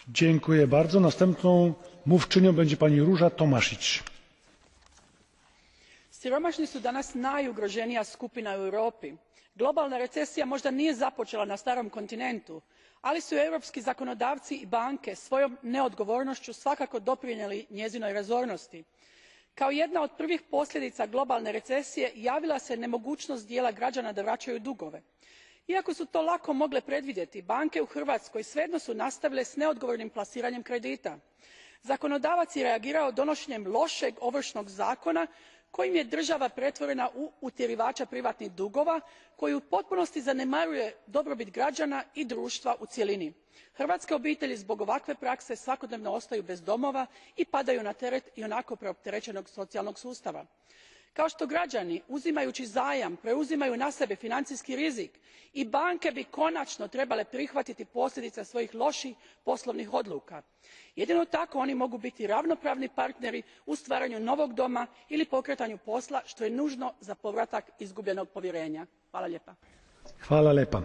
Dziękuję bardzo. Następną mówczynią będzie pani Róża Tomašić. Siromašni su danas najugroženija skupina u Europi. Globalna recesija možda nije započela na starom kontinentu, ali su europski zakonodavci i banke svojom neodgovornošću svakako doprinijeli njezinoj razornosti. Kao jedna od prvih posljedica globalne recesije javila se nemogućnost dijela građana da vraćaju dugove. Iako su to lako mogle predvidjeti, banke u Hrvatskoj svejedno su nastavile s neodgovornim plasiranjem kredita. Zakonodavac je reagirao donošenjem lošeg Ovršnog zakona kojim je država pretvorena u utjerivača privatnih dugova koji u potpunosti zanemaruje dobrobit građana i društva u cjelini. Hrvatske obitelji zbog ovakve prakse svakodnevno ostaju bez domova i padaju na teret ionako preopterećenog socijalnog sustava. Kao što građani uzimajući zajam preuzimaju na sebe financijski rizik, i banke bi konačno trebale prihvatiti posljedice svojih loših poslovnih odluka. Jedino tako oni mogu biti ravnopravni partneri u stvaranju novog doma ili pokretanju posla, što je nužno za povratak izgubljenog povjerenja. Hvala lijepa. Hvala lepa.